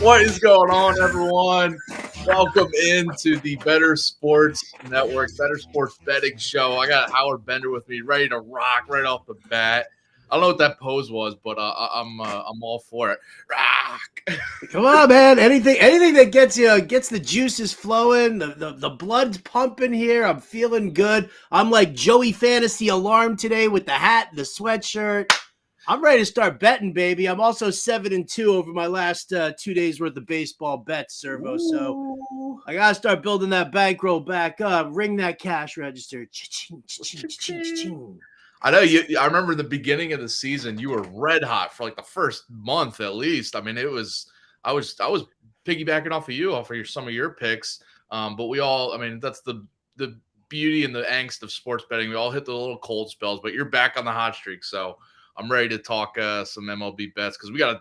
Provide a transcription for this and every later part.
What is going on, everyone? Welcome into the Bettor Sports Network, Bettor Sports Betting Show. I got Howard Bender with me, ready to rock right off the bat. I don't know what that pose was, but I'm all for it. Rock. Come on, man. Anything that gets the juices flowing, the blood's pumping here. I'm feeling good. I'm like Joey Fantasy Alarm today with the hat, the sweatshirt. I'm ready to start betting, baby. I'm also 7-2 over my last 2 days worth of baseball bets, Servo. So I gotta start building that bankroll back up. Ring that cash register. Cha-ching, cha-ching, cha-ching, cha-ching. I know you. I remember the beginning of the season, you were red hot for like the first month at least. I mean, I was piggybacking off of some of your picks. But we all, I mean, that's the beauty and the angst of sports betting. We all hit the little cold spells, but you're back on the hot streak. So I'm ready to talk some MLB bets because we got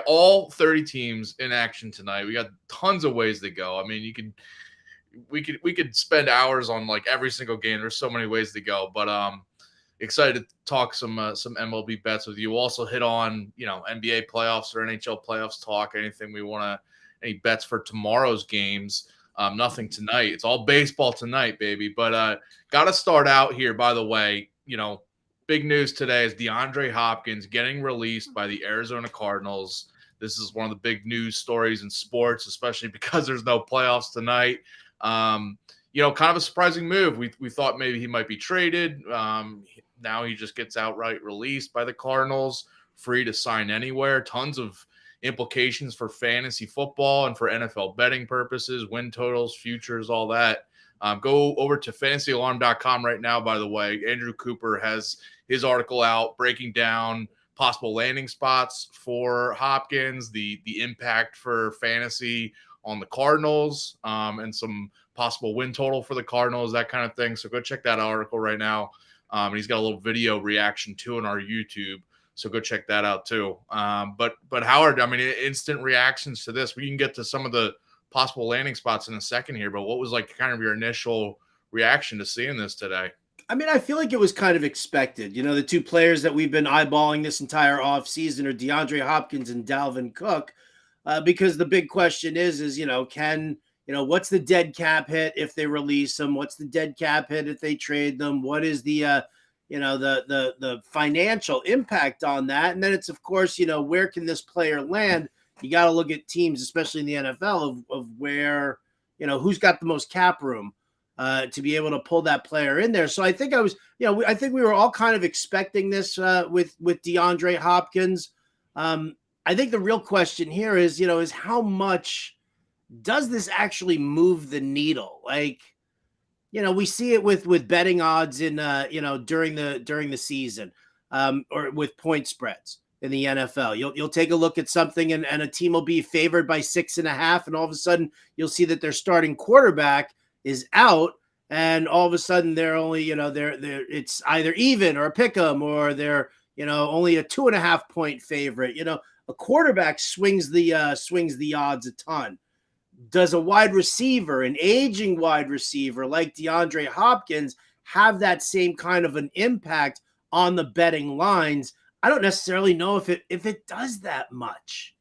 all 30 teams in action tonight. We got tons of ways to go. I mean, we could spend hours on like every single game. There's so many ways to go, but excited to talk some MLB bets with you. We'll also hit on NBA playoffs or NHL playoffs talk. Anything we want to, any bets for tomorrow's games. Nothing tonight. It's all baseball tonight, baby. But got to start out here. By the way, big news today is DeAndre Hopkins getting released by the Arizona Cardinals. This is one of the big news stories in sports, especially because there's no playoffs tonight. Kind of a surprising move. We thought maybe he might be traded. Now he just gets outright released by the Cardinals, free to sign anywhere. Tons of implications for fantasy football and for NFL betting purposes, win totals, futures, all that. Go over to fantasyalarm.com right now, by the way. Andrew Cooper has his article out breaking down possible landing spots for Hopkins, the impact for fantasy on the Cardinals, and some possible win total for the Cardinals, that kind of thing. So go check that article right now. And he's got a little video reaction too on our YouTube. So go check that out too. But Howard, I mean, instant reactions to this. We can get to some of the possible landing spots in a second here, but what was like kind of your initial reaction to seeing this today? I mean, I feel like it was kind of expected. The two players that we've been eyeballing this entire offseason are DeAndre Hopkins and Dalvin Cook, because the big question is what's the dead cap hit if they release them? What's the dead cap hit if they trade them? What is the financial impact on that? And then it's, of course, where can this player land? You got to look at teams, especially in the NFL, of where, who's got the most cap room to be able to pull that player in there. So I think I think we were all kind of expecting this with DeAndre Hopkins. I think the real question here is how much does this actually move the needle? Like, we see it with betting odds in during the season, or with point spreads in the NFL. You'll take a look at something and a team will be favored by 6.5, and all of a sudden you'll see that their starting quarterback is out, and all of a sudden they're only it's either even or a pick 'em, or they're only a 2.5 point favorite. A quarterback swings the odds a ton. Does a wide receiver, an aging wide receiver like DeAndre Hopkins, have that same kind of an impact on the betting lines? I don't necessarily know if it does that much.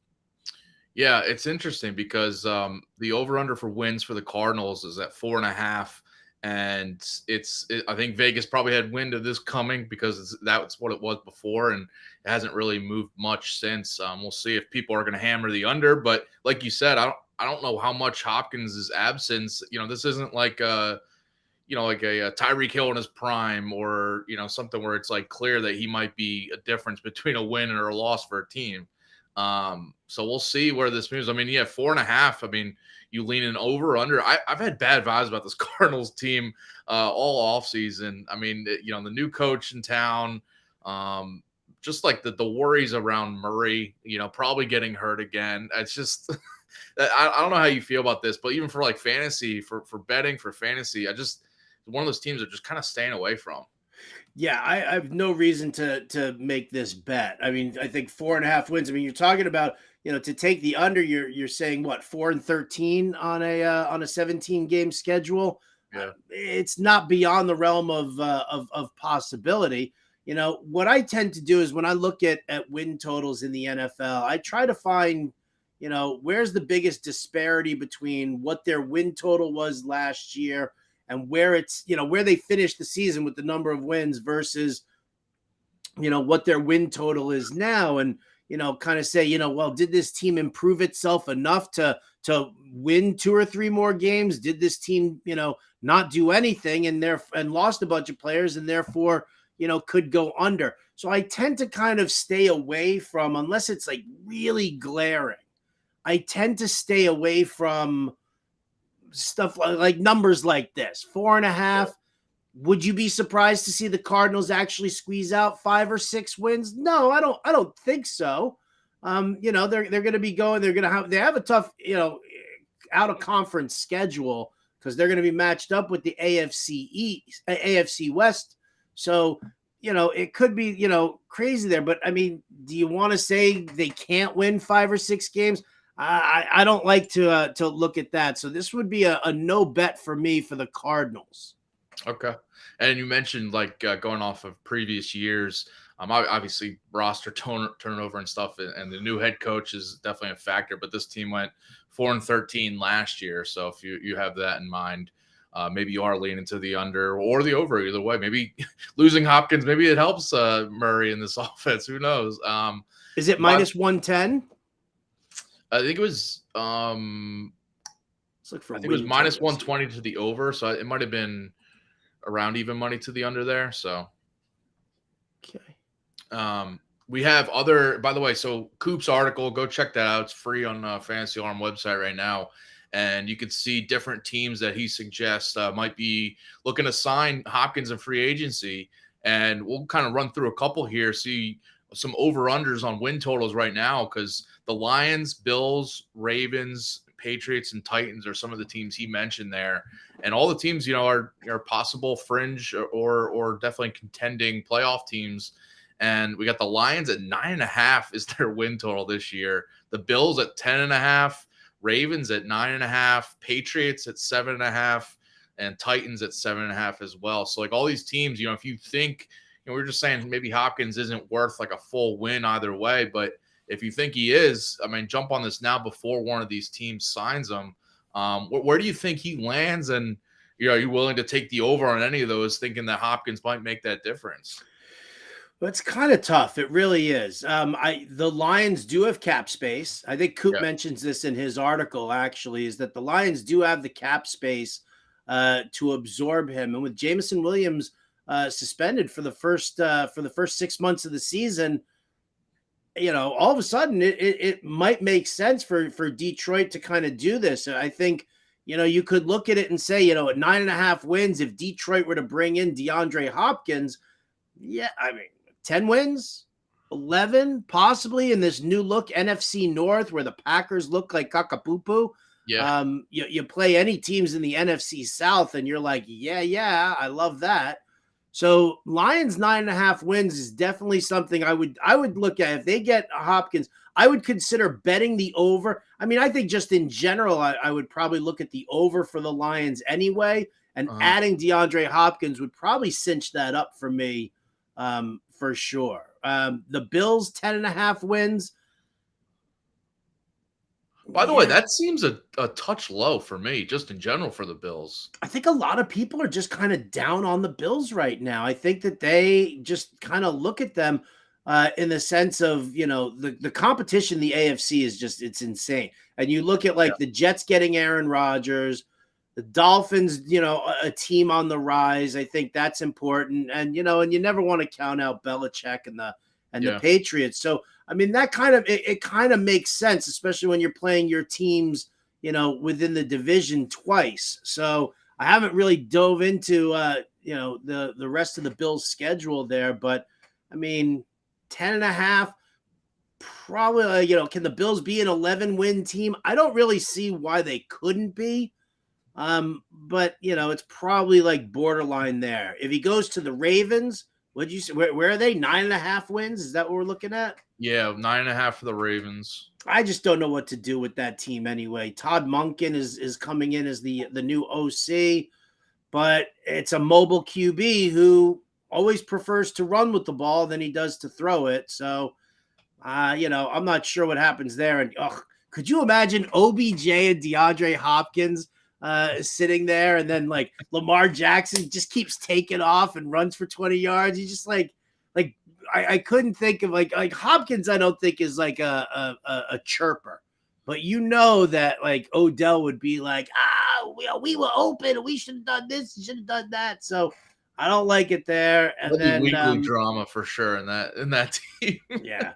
Yeah, it's interesting because the over-under for wins for the Cardinals is at 4.5, and I think Vegas probably had wind of this coming because that's what it was before, and it hasn't really moved much since. We'll see if people are going to hammer the under, but like you said, I don't know how much Hopkins' absence. This isn't like a Tyreek Hill in his prime, or something where it's like clear that he might be a difference between a win or a loss for a team. So we'll see where this moves. I mean, 4.5. I mean, you lean in over, under. I've had bad vibes about this Cardinals team all offseason. I mean, the new coach in town, just like the worries around Murray, probably getting hurt again. It's just I don't know how you feel about this, but even for like fantasy, for betting for fantasy, one of those teams are just kind of staying away from. Yeah, I have no reason to make this bet. I mean, I think 4.5 wins. I mean, you're talking about, to take the under, you're saying what, 4-13 on a 17 game schedule. Yeah. It's not beyond the realm of possibility. What I tend to do is when I look at win totals in the NFL, I try to find, where's the biggest disparity between what their win total was last year and where where they finished the season with the number of wins versus, what their win total is now. And, kind of say, well, did this team improve itself enough to win 2 or 3 more games? Did this team, not do anything and lost a bunch of players and therefore, could go under? So I tend to kind of stay away from, unless it's like really glaring, I tend to stay away from stuff like numbers like this. 4.5. Would you be surprised to see the Cardinals actually squeeze out 5 or 6 wins? No, I don't think so. They're going to be going. They have a tough, out of conference schedule because they're going to be matched up with the AFC West. So, it could be, crazy there. But I mean, do you want to say they can't win 5 or 6 games? I don't like to look at that. So this would be a no bet for me for the Cardinals. Okay. And you mentioned going off of previous years, obviously roster turnover and stuff, and the new head coach is definitely a factor, but this team went 4-13 last year. So if you have that in mind, maybe you are leaning to the under or the over. Either way, maybe losing Hopkins, maybe it helps Murray in this offense. Who knows? Is it minus 110? I think it was it was minus 120 to the over, so it might have been around even money to the under there. So okay. We have other, by the way, so Coop's article, go check that out. It's free on Fantasy Alarm website right now. And you can see different teams that he suggests might be looking to sign Hopkins in free agency. And we'll kind of run through a couple here, see some over-unders on win totals right now, because the Lions, Bills, Ravens, Patriots, and Titans are some of the teams he mentioned there. And all the teams, are possible fringe or definitely contending playoff teams. And we got the Lions at 9.5 is their win total this year. The Bills at 10.5, Ravens at 9.5, Patriots at 7.5, and Titans at 7.5 as well. So all these teams, if you think, we're just saying maybe Hopkins isn't worth a full win either way, but if you think he is, I mean, jump on this now before one of these teams signs him. Where do you think he lands? And are you willing to take the over on any of those, thinking that Hopkins might make that difference? Well, it's kind of tough. It really is. The Lions do have cap space. I think Coop mentions this in his article, actually, is that the Lions do have the cap space to absorb him. And with Jameson Williams suspended for the first 6 months of the season, all of a sudden it might make sense for Detroit to kind of do this. I think, you could look at it and say, at 9.5 wins, if Detroit were to bring in DeAndre Hopkins, I mean, 10 wins, 11, possibly in this new look NFC North where the Packers look like Kakapupu. Yeah. You play any teams in the NFC South and you're like, yeah, I love that. So Lions 9.5 wins is definitely something I would look at. If they get Hopkins, I would consider betting the over. I mean, I think just in general, I would probably look at the over for the Lions anyway, and adding DeAndre Hopkins would probably cinch that up for me. For sure. The Bills 10.5 wins. By the way, that seems a touch low for me, just in general for the Bills. I think a lot of people are just kind of down on the Bills right now. I think that they just kind of look at them in the sense of, the competition, the AFC is just, it's insane. And you look at the Jets getting Aaron Rodgers, the Dolphins, a team on the rise. I think that's important. And, and you never want to count out Belichick and the Patriots. So, I mean, that kind of, it kind of makes sense, especially when you're playing your teams, within the division twice. So I haven't really dove into, the rest of the Bills schedule there, but I mean, 10.5, probably, can the Bills be an 11-win team? I don't really see why they couldn't be. But it's probably borderline there. If he goes to the Ravens, what'd you say? Where are they? 9.5 wins? Is that what we're looking at? Yeah, 9.5 for the Ravens. I just don't know what to do with that team anyway. Todd Monken is coming in as the new OC, but it's a mobile QB who always prefers to run with the ball than he does to throw it. So, I'm not sure what happens there. And Could you imagine OBJ and DeAndre Hopkins sitting there, and then like Lamar Jackson just keeps taking off and runs for 20 yards? He's just like I couldn't think of like Hopkins. I don't think is like a chirper, but you know that like Odell would be like, we were open, we should have done this, should have done that. So I don't like it there. And then weekly drama for sure in that team. Yeah.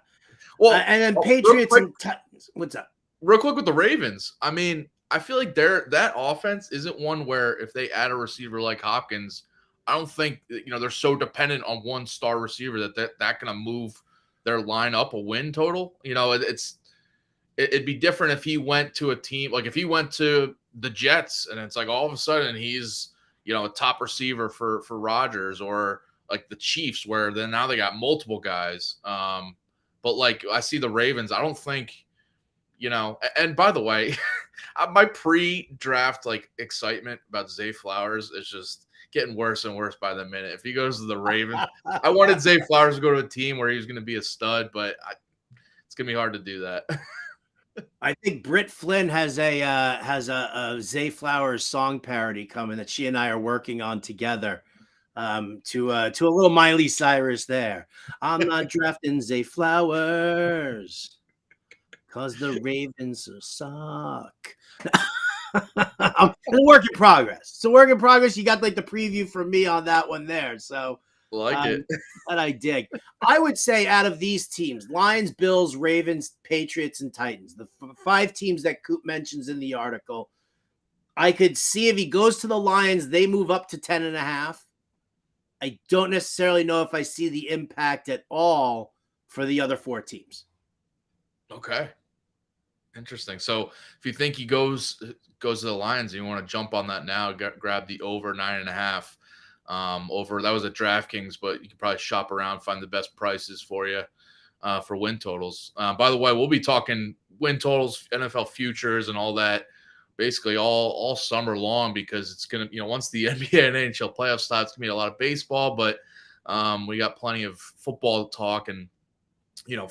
Well, and then Patriots and Titans. What's up? Real quick with the Ravens. I mean, I feel like that offense isn't one where if they add a receiver like Hopkins, I don't think they're so dependent on one star receiver that gonna move their line up a win total. It'd be different if he went to a team like if he went to the Jets and it's like all of a sudden he's a top receiver for Rodgers, or like the Chiefs where then now they got multiple guys. But like I see the Ravens, I don't think and by the way, my pre-draft like excitement about Zay Flowers is just getting worse and worse by the minute. If he goes to the Ravens, I wanted Zay Flowers to go to a team where he was going to be a stud, but it's going to be hard to do that. I think Britt Flynn has a Zay Flowers song parody coming that she and I are working on together. To a little Miley Cyrus there. I'm not drafting Zay Flowers because the Ravens suck. It's a work in progress. It's a work in progress. You got like the preview from me on that one there. So it. That I dig. I would say out of these teams, Lions, Bills, Ravens, Patriots, and Titans, the 5 teams that Coop mentions in the article, I could see if he goes to the Lions, they move up to 10.5. I don't necessarily know if I see the impact at all for the other 4 teams. Okay. Interesting. So if you think he goes to the Lions, and you want to jump on that now, grab the over 9.5. Over that was at DraftKings, but you can probably shop around, find the best prices for you for win totals. By the way, we'll be talking win totals, NFL futures, and all that basically all summer long, because it's gonna once the NBA and NHL playoffs start, it's gonna be a lot of baseball, but we got plenty of football to talk, and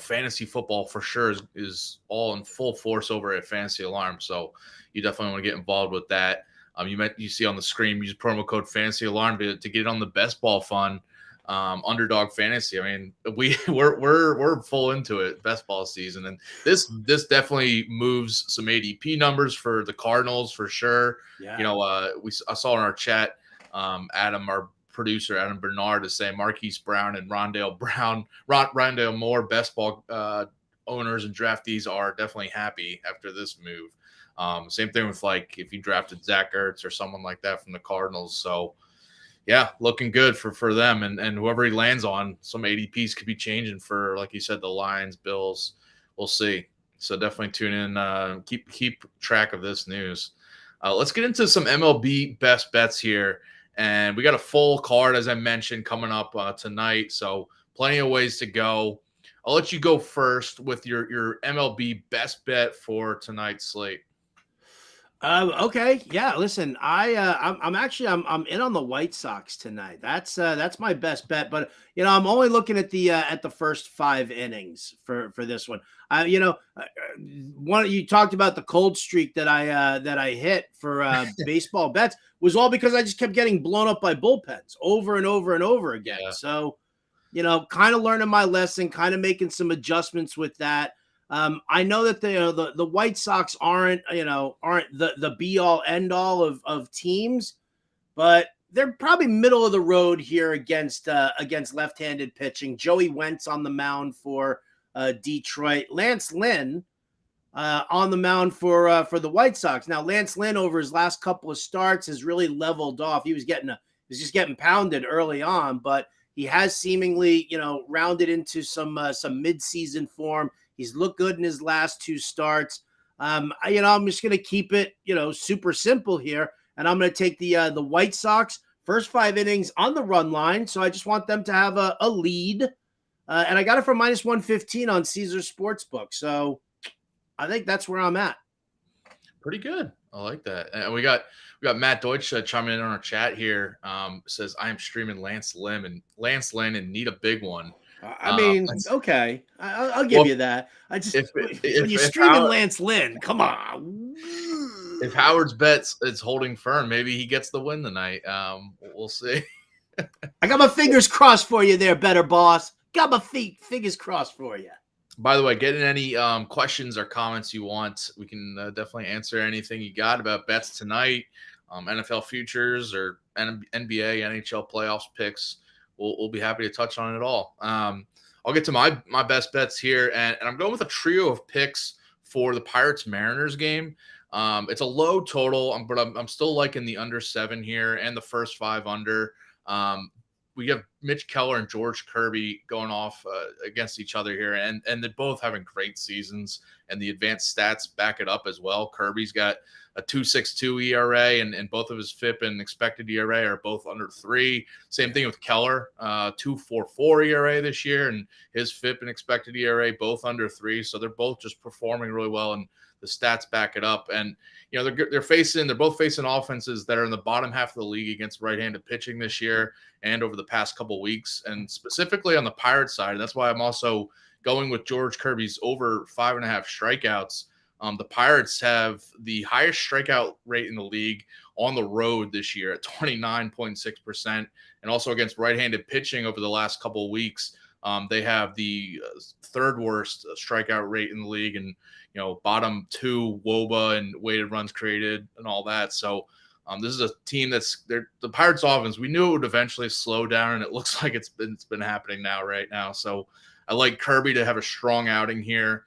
fantasy football for sure is all in full force over at Fantasy Alarm. So you definitely want to get involved with that. You see on the screen, use promo code Fantasy Alarm to get on the best ball fun, Underdog Fantasy. I mean, we're full into it, best ball season, and this definitely moves some ADP numbers for the Cardinals for sure. Yeah. I saw in our chat, Adam, our producer, Adam Bernard, is saying Marquise Brown and Rondale Moore, best ball owners and draftees are definitely happy after this move. Same thing with like if you drafted Zach Ertz or someone like that from the Cardinals. So yeah, looking good for them, and whoever he lands on, some ADPs could be changing for, like you said, the Lions, Bills. We'll see. So definitely tune in. Keep track of this news. Let's get into some MLB best bets here. And we got a full card, as I mentioned, coming up tonight. So plenty of ways to go. I'll let you go first with your MLB best bet for tonight's slate. Okay. Yeah. Listen, I'm in on the White Sox tonight. That's my best bet, but I'm only looking at the first 5 innings for this one. You talked about the cold streak that I hit for baseball bets was all because I just kept getting blown up by bullpens over and over and over again. Yeah. So, kind of learning my lesson, kind of making some adjustments with that. I know that the White Sox aren't the be all end all of teams, but they're probably middle of the road here against left-handed pitching. Joey Wentz on the mound for Detroit. Lance Lynn on the mound for the White Sox. Now Lance Lynn over his last couple of starts has really leveled off. He was just getting pounded early on, but he has seemingly rounded into some midseason form. He's looked good in his last 2 starts. I'm just going to keep it, super simple here. And I'm going to take the White Sox first 5 innings on the run line. So I just want them to have a lead. And I got it for -115 on Caesar Sportsbook. So I think that's where I'm at. Pretty good. I like that. And we got Matt Deutsch chiming in on our chat here. Says I am streaming Lance Lynn and need a big one. I mean, okay, I'll give you that. I just when you're streaming Lance Lynn, come on. If Howard's bets is holding firm, maybe he gets the win tonight. We'll see. I got my fingers crossed for you there, Bettor boss. Got my fingers crossed for you. By the way, get in any questions or comments you want. We can definitely answer anything you got about bets tonight, NFL futures or NBA, NHL playoffs picks. We'll be happy to touch on it all. I'll get to my best bets here, and I'm going with a trio of picks for the Pirates-Mariners game. It's a low total, but I'm still liking the under 7 here and the first 5 under. We have Mitch Keller and George Kirby going off against each other here, and they're both having great seasons, and the advanced stats back it up as well. Kirby's got a 2.62 ERA, and both of his FIP and expected ERA are both under 3. Same thing with Keller, 2.44 ERA this year, and his FIP and expected ERA both under 3. So they're both just performing really well, and the stats back it up. And they're both facing offenses that are in the bottom half of the league against right-handed pitching this year and over the past couple weeks, and specifically on the Pirates side. And that's why I'm also going with George Kirby's over 5.5 strikeouts. The Pirates have the highest strikeout rate in the league on the road this year at 29.6%, and also against right-handed pitching over the last couple of weeks. They have the third worst strikeout rate in the league, and bottom 2 WOBA and weighted runs created and all that. So this is a team the Pirates offense. We knew it would eventually slow down, and it looks like it's been happening right now. So I like Kirby to have a strong outing here.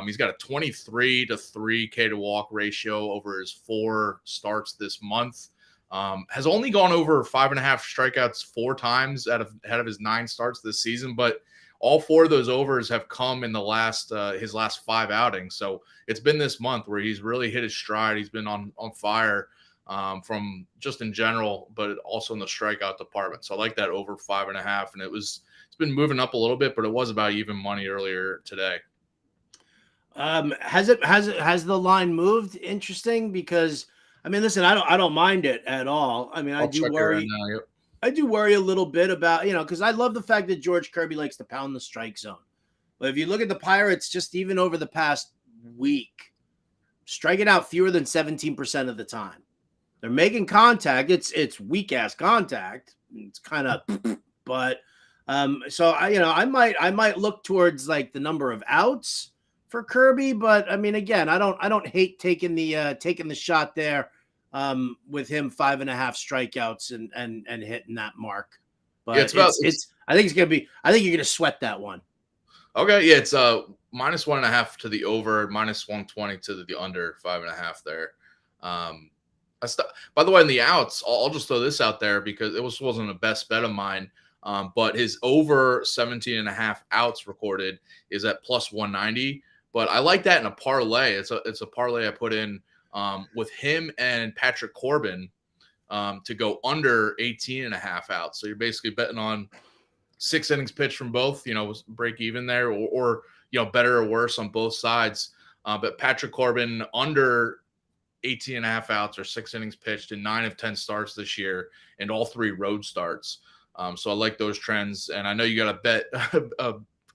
He's got a 23-3 K to walk ratio over his 4 starts this month. Has only gone over 5.5 strikeouts 4 times ahead of his 9 starts this season, but all 4 of those overs have come in the his last 5 outings. So it's been this month where he's really hit his stride. He's been on fire from just in general, but also in the strikeout department. So I like that over 5.5, and it's been moving up a little bit, but it was about even money earlier today. Has the line moved? Interesting, because I mean, listen, I don't mind it at all. I mean, I do worry. Yep. I do worry a little bit about, because I love the fact that George Kirby likes to pound the strike zone. But if you look at the Pirates, just even over the past week, striking out fewer than 17% of the time. They're making contact. It's weak ass contact. It's kind of, but so I might look towards like the number of outs for Kirby. But I mean, again, I don't hate taking the shot there. With him 5.5 strikeouts and hitting that mark. But yeah, I think you're gonna sweat that one. Okay, yeah, it's -1.5 to the over, -120 to the under 5.5 there. By the way, in the outs, I'll just throw this out there because it wasn't a best bet of mine. But his over 17.5 outs recorded is at +190. But I like that in a parlay. It's a parlay I put in with him and Patrick Corbin to go under 18.5 outs. So you're basically betting on 6 innings pitched from both, break even there, or better or worse on both sides. But Patrick Corbin under 18.5 outs or 6 innings pitched in 9 of 10 starts this year, and all 3 road starts. So I like those trends, and I know you got to bet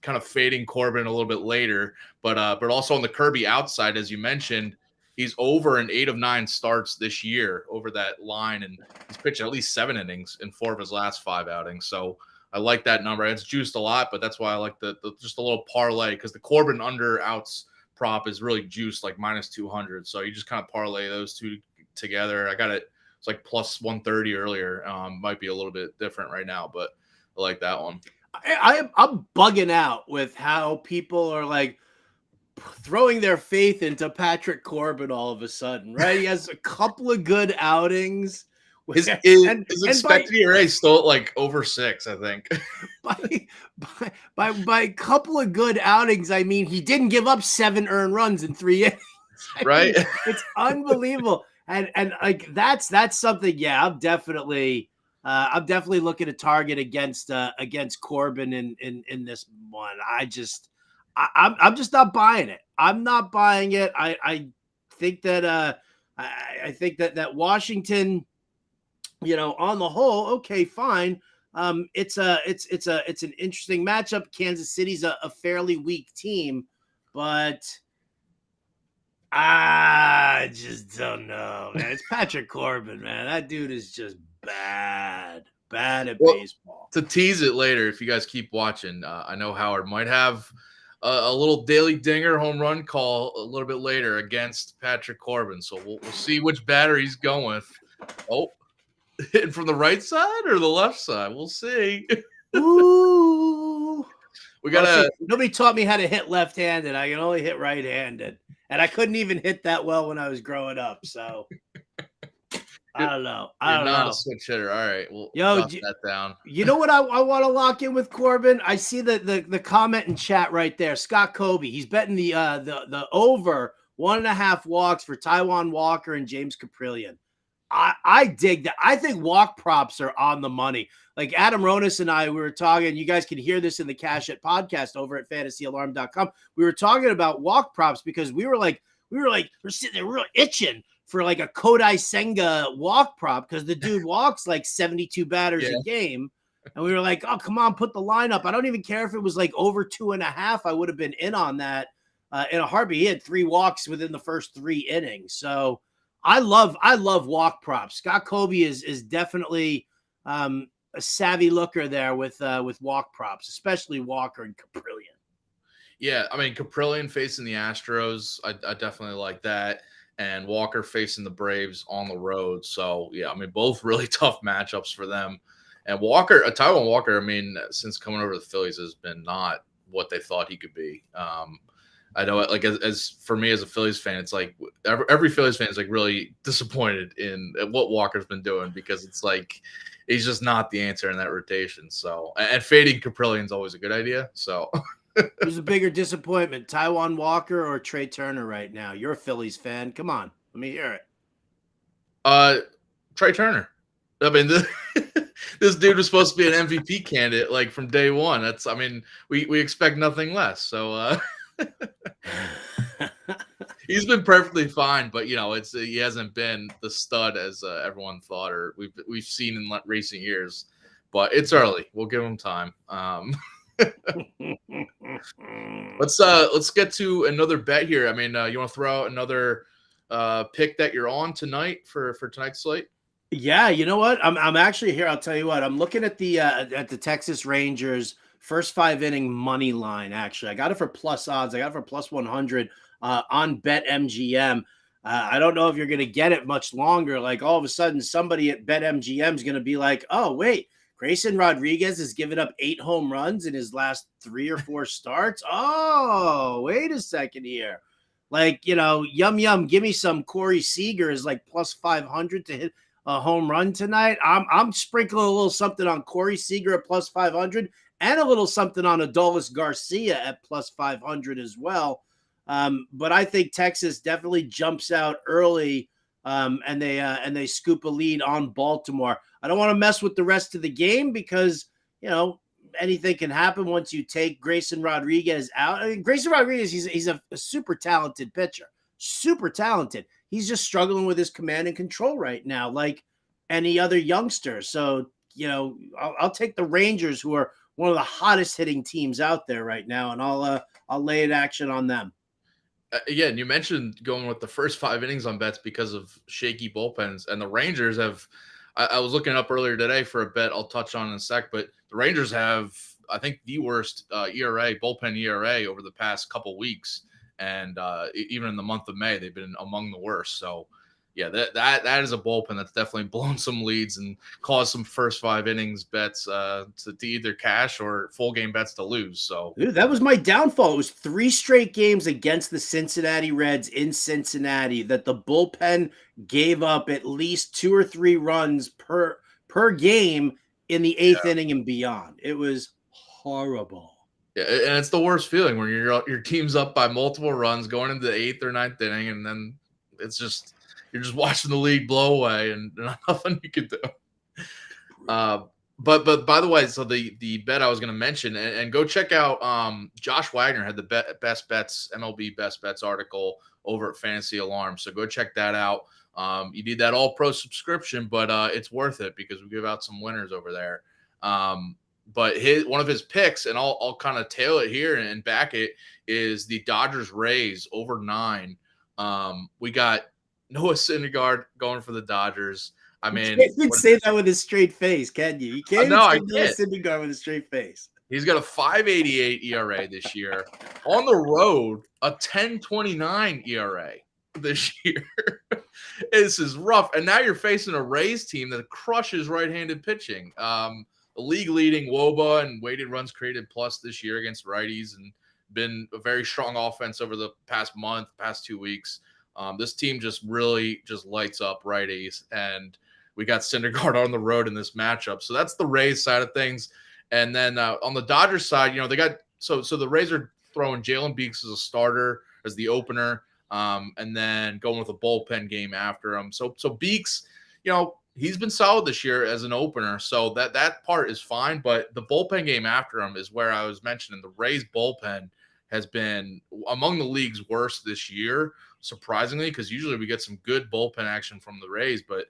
kind of fading Corbin a little bit later, but also on the Kirby outside, as you mentioned. He's over in 8 of 9 starts this year over that line, and he's pitched at least 7 innings in 4 of his last 5 outings. So I like that number. It's juiced a lot, but that's why I like the just a little parlay, because the Corbin under outs prop is really juiced, like -200. So you just kind of parlay those 2 together. I got it. It's like +130 earlier. Might be a little bit different right now, but I like that one. I'm bugging out with how people are like throwing their faith into Patrick Corbin all of a sudden, right? He has a couple of good outings. His expected ERA is still at like over 6, I think. By a couple of good outings, I mean he didn't give up 7 earned runs in 3 innings. Right? It's unbelievable. And like that's something. Yeah, I'm definitely looking to target against Corbin in this one. I'm just not buying it. I'm not buying it. I think that I think that Washington, on the whole, okay, fine. It's an interesting matchup. Kansas City's a fairly weak team, but I just don't know, man. It's Patrick Corbin, man. That dude is just bad at baseball. To tease it later, if you guys keep watching, I know Howard might have a little daily dinger home run call a little bit later against Patrick Corbin. So we'll see which batter he's going with. Oh, hitting from the right side or the left side? We'll see. Ooh. Nobody taught me how to hit left-handed. I can only hit right-handed. And I couldn't even hit that well when I was growing up. So I don't know. You're not a switch hitter. All right. We'll jot that down. You know what I want to lock in with Corbin? I see the comment in chat right there. Scott Kobe. He's betting the over 1.5 walks for Taijuan Walker and James Caprillion. I dig that. I think walk props are on the money. Like Adam Ronis and I, we were talking, you guys can hear this in the Cash It podcast over at fantasyalarm.com. We were talking about walk props because we're sitting there real itching for like a Kodai Senga walk prop because the dude walks like 72 batters a game. And we were like, oh, come on, put the line up. I don't even care if it was like over 2.5. I would have been in on that in a heartbeat. He had 3 walks within the first 3 innings. So I love walk props. Scott Kobe is definitely a savvy looker there with walk props, especially Walker and Caprillion. Yeah, I mean Caprillion facing the Astros, I definitely like that, and Walker facing the Braves on the road. So yeah, I mean both really tough matchups for them. And Walker, Taijuan Walker, I mean, since coming over to the Phillies has been not what they thought he could be. I know, like as for me as a Phillies fan, it's like every Phillies fan is like really disappointed in what Walker's been doing because it's like he's just not the answer in that rotation. So, and fading Caprillion is always a good idea. So, who's a bigger disappointment, Taijuan Walker or Trey Turner right now? You're a Phillies fan. Come on, let me hear it. Trey Turner. I mean, this dude was supposed to be an MVP candidate like from day one. That's, I mean, we expect nothing less. So. He's been perfectly fine, but you know, he hasn't been the stud as everyone thought, or we've seen in recent years. But it's early; we'll give him time. Let's get to another bet here. I mean, you want to throw out another pick that you're on tonight for tonight's slate? Yeah, you know what? I'm actually here. I'll tell you what. I'm looking at the Texas Rangers first 5 inning money line. Actually, I got it for plus odds. I got it for plus 100 on BetMGM. I don't know if you're going to get it much longer. Like all of a sudden, somebody at BetMGM is going to be like, "Oh, wait, Grayson Rodriguez has given up 8 home runs in his last 3 or 4 starts. Oh, wait a second here. Like, you know, yum. Give me some Corey Seager is like plus 500 to hit a home run tonight. I'm sprinkling a little something on Corey Seager at plus 500 and a little something on Adolis Garcia at plus 500 as well. But I think Texas definitely jumps out early and they scoop a lead on Baltimore. I don't want to mess with the rest of the game because, you know, anything can happen once you take Grayson Rodriguez out. I mean, Grayson Rodriguez, he's a super talented pitcher, super talented. He's just struggling with his command and control right now, like any other youngster. So, you know, I'll take the Rangers, who are one of the hottest hitting teams out there right now, and I'll lay an action on them. Again, you mentioned going with the first 5 innings on bets because of shaky bullpens, and the Rangers have. I was looking up earlier today for a bet I'll touch on in a sec, but the Rangers have, I think, the worst bullpen ERA over the past couple weeks. And even in the month of May, they've been among the worst. So, yeah, that is a bullpen that's definitely blown some leads and caused some first 5 innings bets to either cash or full game bets to lose. So, dude, that was my downfall. It was 3 straight games against the Cincinnati Reds in Cincinnati that the bullpen gave up at least 2 or 3 runs per game in the 8th inning and beyond. It was horrible. Yeah, and it's the worst feeling when your team's up by multiple runs going into the 8th or 9th inning, and then it's just you're just watching the lead blow away, and nothing you can do. But by the way, so the bet I was going to mention, and go check out Josh Wagner had the best bets MLB best bets article over at Fantasy Alarm, so go check that out. You need that All Pro subscription, but it's worth it because we give out some winners over there. But one of his picks, and I'll kind of tail it here and back it, is the Dodgers Rays over 9. We got Noah Syndergaard going for the Dodgers. I mean, you can't even say that with a straight face, can you? You can't even say Noah Syndergaard with a straight face. He's got a 5.88 ERA this year. On the road, a 10.29 ERA this year. This is rough. And now you're facing a Rays team that crushes right-handed pitching. The league-leading WOBA and weighted runs created plus this year against righties, and been a very strong offense over the past month, past 2 weeks. This team just really just lights up righties, and we got Syndergaard on the road in this matchup. So that's the Rays side of things. And then on the Dodgers side, they got so the Rays are throwing Jalen Beeks as a starter, as the opener, and then going with a bullpen game after him. So Beeks, he's been solid this year as an opener, so that part is fine. But the bullpen game after him is where I was mentioning the Rays bullpen has been among the league's worst this year, surprisingly, because usually we get some good bullpen action from the Rays, but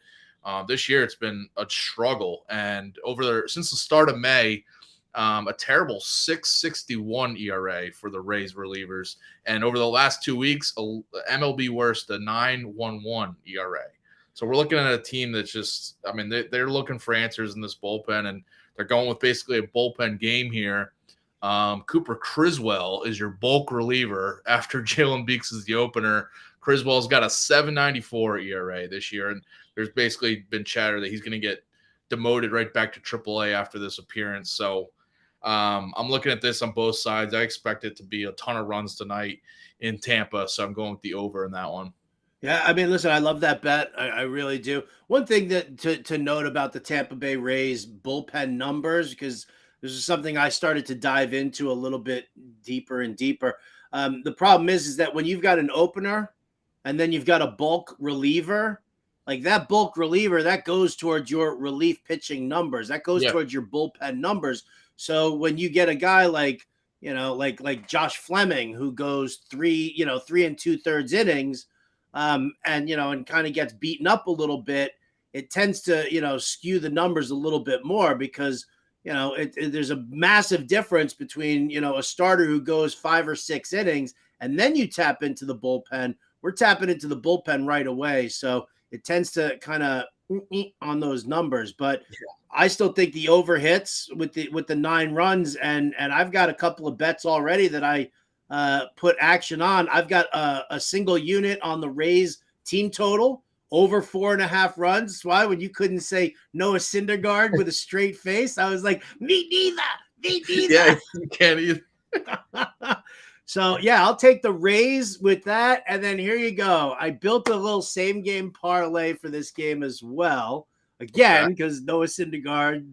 this year it's been a struggle. And since the start of May, a terrible 6.61 ERA for the Rays relievers, and over the last 2 weeks, MLB worst, a 9.11 ERA. So we're looking at a team that's just, they're looking for answers in this bullpen, and they're going with basically a bullpen game here. Cooper Criswell is your bulk reliever after Jalen Beeks is the opener. Criswell's got a 7.94 ERA this year, and there's basically been chatter that he's going to get demoted right back to AAA after this appearance. So I'm looking at this on both sides. I expect it to be a ton of runs tonight in Tampa, so I'm going with the over in that one. Yeah, listen, I love that bet. I really do. One thing that to note about the Tampa Bay Rays bullpen numbers, because this is something I started to dive into a little bit deeper and deeper. The problem is that when you've got an opener and then you've got a bulk reliever, like that bulk reliever, that goes towards your relief pitching numbers. That goes towards your bullpen numbers. So when you get a guy like Josh Fleming, who goes 3 2/3 innings, and kind of gets beaten up a little bit, it tends to, skew the numbers a little bit more, because, there's a massive difference between, a starter who goes 5 or 6 innings and then you tap into the bullpen. We're tapping into the bullpen right away. So it tends to kind of on those numbers, but I still think the over hits with the 9 runs, and I've got a couple of bets already that I put action on. I've got a single unit on the Rays team total over 4.5 runs. That's why when you couldn't say Noah Syndergaard with a straight face, I was like, me neither. Yeah, you can't either. So, yeah, I'll take the Rays with that. And then here you go. I built a little same game parlay for this game as well. Again, because Noah Syndergaard.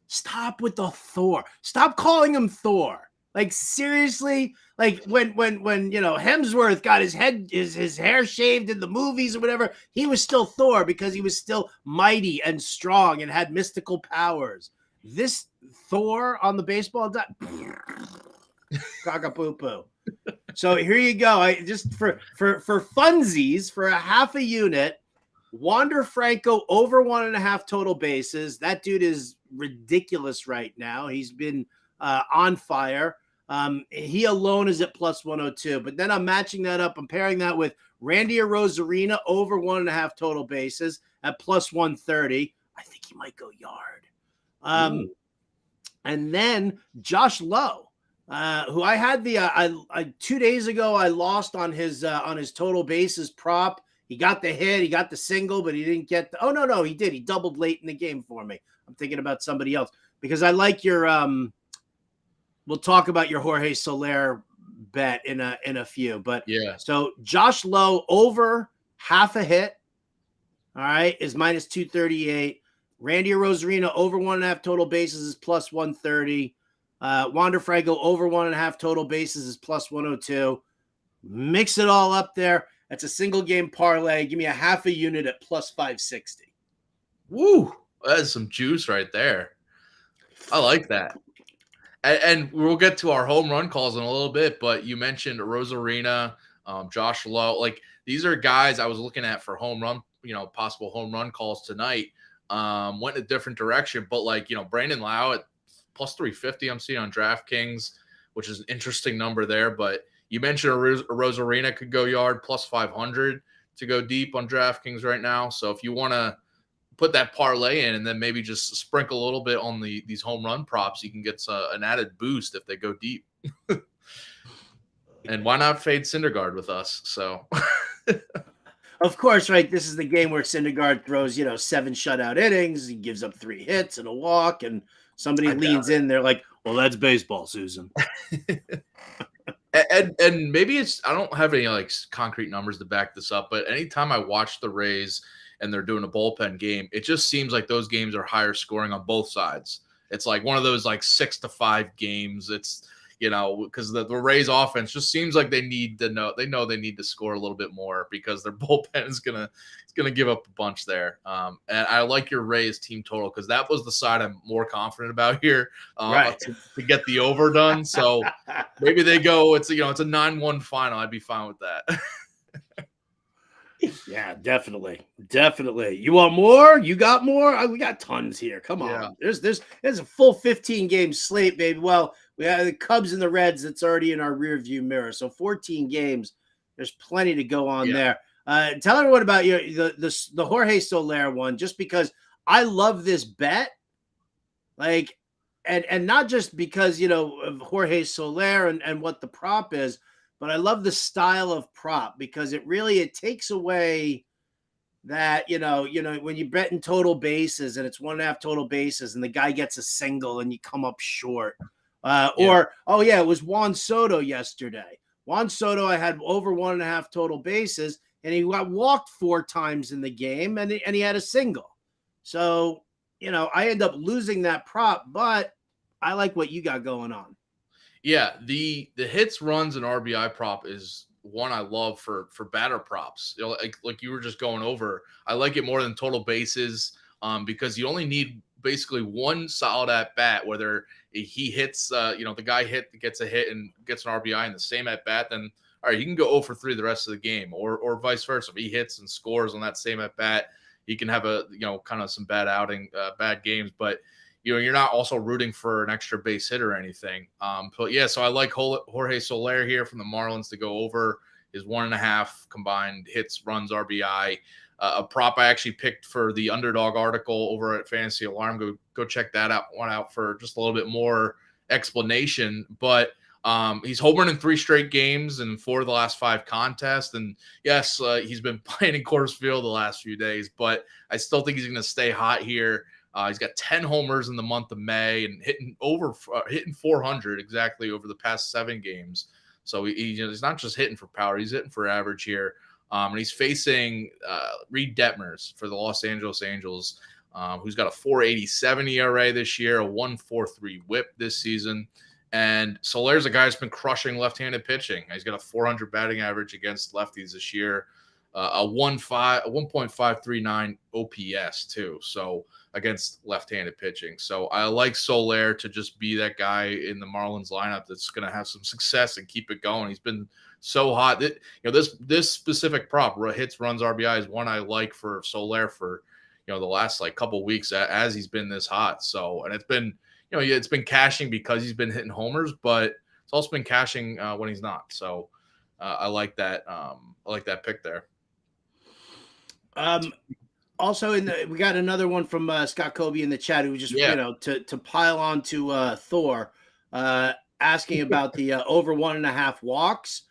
Stop with the Thor. Stop calling him Thor. Like, seriously, like when Hemsworth got his hair shaved in the movies or whatever, he was still Thor because he was still mighty and strong and had mystical powers. This Thor on the baseball diamond. Cock-a-poo-poo. So here you go. I just for funsies, for a half a unit, Wander Franco over 1.5 total bases. That dude is ridiculous right now. He's been on fire. He alone is at plus 102. But then I'm matching that up. I'm pairing that with Randy Arozarena over 1.5 total bases at plus 130. I think he might go yard. And then Josh Lowe. Who I had I 2 days ago, I lost on his total bases prop. He got the hit, he got the single, but he didn't get no, he did. He doubled late in the game for me. I'm thinking about somebody else because I like your we'll talk about your Jorge Soler bet in a few, but yeah. So Josh Lowe over half a hit, all right, is minus 238. Randy Arozarena over 1.5 total bases is plus 130. Wander Franco over 1.5 total bases is plus 102. Mix it all up there. That's a single game parlay. Give me a half a unit at plus 560. Woo! That's some juice right there. I like that. And we'll get to our home run calls in a little bit, but you mentioned Arozarena, Josh Lowe. Like, these are guys I was looking at for home run, possible home run calls tonight. went in a different direction. But like, Brandon Lau at plus 350, I'm seeing on DraftKings, which is an interesting number there. But you mentioned Rosarina could go yard plus 500 to go deep on DraftKings right now. So if you want to put that parlay in and then maybe just sprinkle a little bit on these home run props, you can get an added boost if they go deep. And why not fade Syndergaard with us? So, of course, right. This is the game where Syndergaard throws, 7 shutout innings. He gives up 3 hits and a walk, and somebody leans in. They're like, "Well, that's baseball, Susan." and maybe I don't have any like concrete numbers to back this up, but anytime I watch the Rays and they're doing a bullpen game, it just seems like those games are higher scoring on both sides. It's like one of those like 6-5 games. It's, because the Rays offense just seems like they need to score a little bit more because their bullpen is gonna give up a bunch there. And I like your Rays team total because that was the side I'm more confident about here, right, to get the over done. So maybe they go. It's a 9-1 final. I'd be fine with that. Yeah, definitely. You want more? You got more? We got tons here. Come on. Yeah. There's a full 15 game slate, baby. Well, we have the Cubs and the Reds that's already in our rear view mirror. So 14 games. There's plenty to go on there. Tell everyone about the Jorge Soler one, just because I love this bet. Like, and not just because of Jorge Soler and what the prop is, but I love the style of prop because it takes away that, when you bet in total bases and it's 1.5 total bases and the guy gets a single and you come up short. It was Juan Soto yesterday. Juan Soto, I had over 1.5 total bases and he got walked 4 times in the game and he had a single. So, I end up losing that prop, but I like what you got going on. Yeah, the hits, runs, and RBI prop is one I love for batter props. Like you were just going over. I like it more than total bases because you only need basically one solid at bat. Whether he hits, the guy gets a hit and gets an RBI in the same at bat, then all right, you can go 0 for 3 the rest of the game, or vice versa. If he hits and scores on that same at bat, he can have kind of some bad games, but. You're not also rooting for an extra base hit or anything. So I like Jorge Soler here from the Marlins to go over his 1.5 combined hits, runs, RBI. A prop I actually picked for the underdog article over at Fantasy Alarm. Go check that out for just a little bit more explanation. But he's homered in 3 straight games and 4 of the last 5 contests. And yes, he's been playing in Coors Field the last few days, but I still think he's going to stay hot here. He's got 10 homers in the month of May and hitting 400 exactly over the past 7 games. So he's not just hitting for power; he's hitting for average here. And he's facing Reed Detmers for the Los Angeles Angels, who's got a 4.87 ERA this year, a 1.43 WHIP this season. And Soler's a guy who's been crushing left-handed pitching. He's got a 400 batting average against lefties this year, a 1.539 OPS too. So against left-handed pitching. So I like Soler to just be that guy in the Marlins lineup that's going to have some success and keep it going. He's been so hot that, this specific prop, hits, runs, RBI, is one I like for Soler for, the last couple weeks as he's been this hot. So, and it's been, it's been cashing because he's been hitting homers, but it's also been cashing when he's not. So I like that. I like that pick there. Also, we got another one from Scott Kobe in the chat who just, to pile on to Thor, asking about the over 1.5 walks.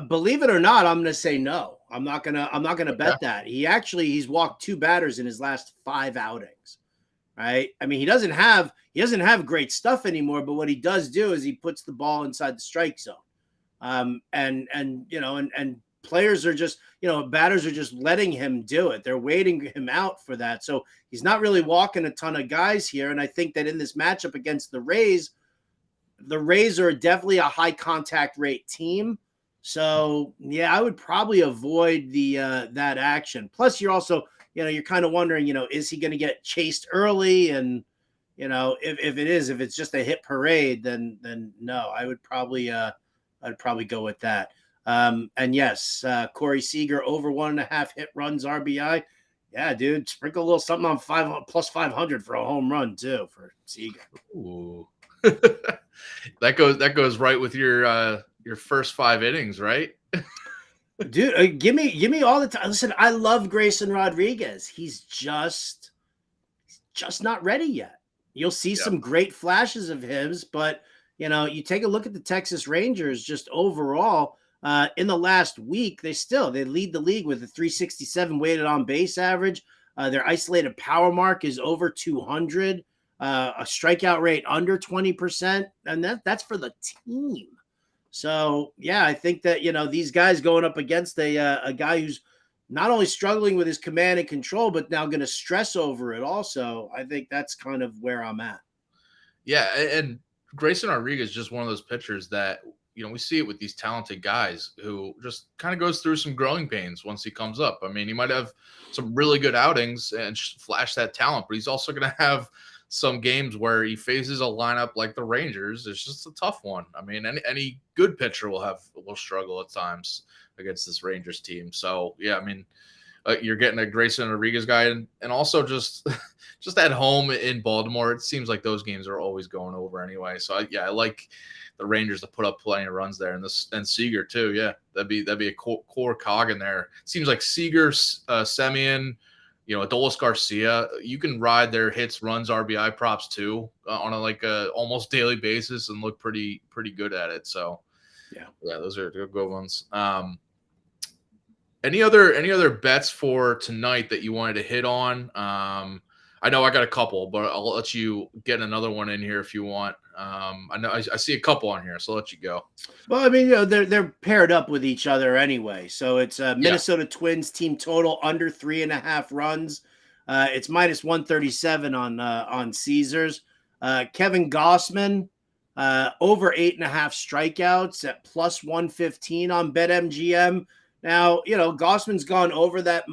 Believe it or not, I'm going to say no. I'm not going to bet that. He's walked 2 batters in his last 5 outings. Right? I mean, he doesn't have great stuff anymore, but what he does do is he puts the ball inside the strike zone. And players are just, batters are just letting him do it. They're waiting him out for that. So he's not really walking a ton of guys here. And I think that in this matchup against the Rays are definitely a high contact rate team. So yeah, I would probably avoid that action. Plus you're also, you're kind of wondering, is he going to get chased early? And, if it's just a hit parade, then no, I'd probably go with that. And yes, Corey Seager over 1.5 hit, runs, RBI. Yeah, dude. Sprinkle a little something on plus 500 for a home run too for Seager. Ooh. that goes right with your first 5 innings, right? Dude, give me all the time. Listen, I love Grayson Rodriguez. He's just not ready yet. You'll see Yeah. some great flashes of his, but you take a look at the Texas Rangers just overall. In the last week, they lead the league with a 367 weighted on base average. Their isolated power mark is over 200, a strikeout rate under 20%, and that's for the team. So yeah, I think that these guys going up against a guy who's not only struggling with his command and control, but now going to stress over it also. I think that's kind of where I'm at. Yeah, and Grayson Rodriguez is just one of those pitchers that we see it with these talented guys who just kind of goes through some growing pains once he comes up. I mean, he might have some really good outings and flash that talent, but he's also going to have some games where he faces a lineup like the Rangers. It's just a tough one. I mean, any good pitcher will struggle at times against this Rangers team. So yeah, I mean, you're getting a Grayson Rodriguez guy, and also just at home in Baltimore, it seems like those games are always going over anyway. So I like the Rangers to put up plenty of runs there, and Seager too. Yeah, that'd be a core cog in there. It seems like Seager, Semien, Adolis Garcia, you can ride their hits, runs, RBI props too on a almost daily basis and look pretty good at it. So yeah, those are good ones. Any other bets for tonight that you wanted to hit on? I know I got a couple, but I'll let you get another one in here if you want. I know I see a couple on here, so I'll let you go. Well, I mean, they're paired up with each other anyway. So it's Minnesota Twins team total under 3.5 runs. It's minus 137 on Caesars. Kevin Gossman over 8.5 strikeouts at plus 115 on BetMGM. Now, Gossman's gone over that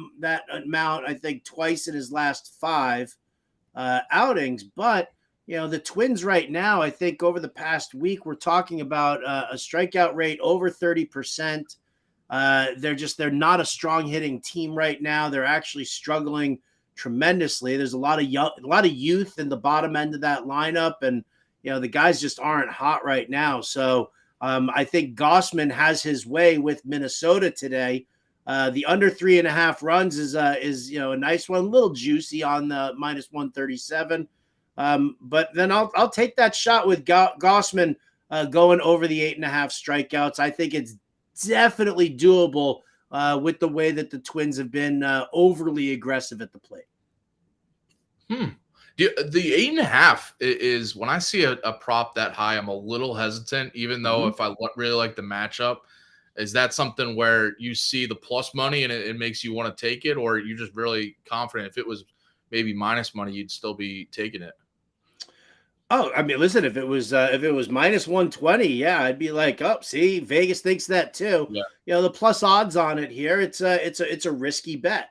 amount, I think, twice in his last 5 outings. But, the Twins right now, I think over the past week, we're talking about a strikeout rate over 30%. They're not a strong hitting team right now. They're actually struggling tremendously. There's a lot of youth in the bottom end of that lineup. And, the guys just aren't hot right now. So, I think Gossman has his way with Minnesota today. The under 3.5 runs is a nice one, a little juicy on the minus 137. But then I'll take that shot with Gossman going over the 8.5 strikeouts. I think it's definitely doable with the way that the Twins have been overly aggressive at the plate. The 8.5 is when I see a prop that high, I'm a little hesitant, even though if I really like the matchup. Is that something where you see the plus money and it makes you want to take it, or are you just really confident if it was maybe minus money, you'd still be taking it? Oh, I mean, listen, if it was minus 120, yeah, I'd be like, oh, see, Vegas thinks that too. Yeah. The plus odds on it here, it's a risky bet.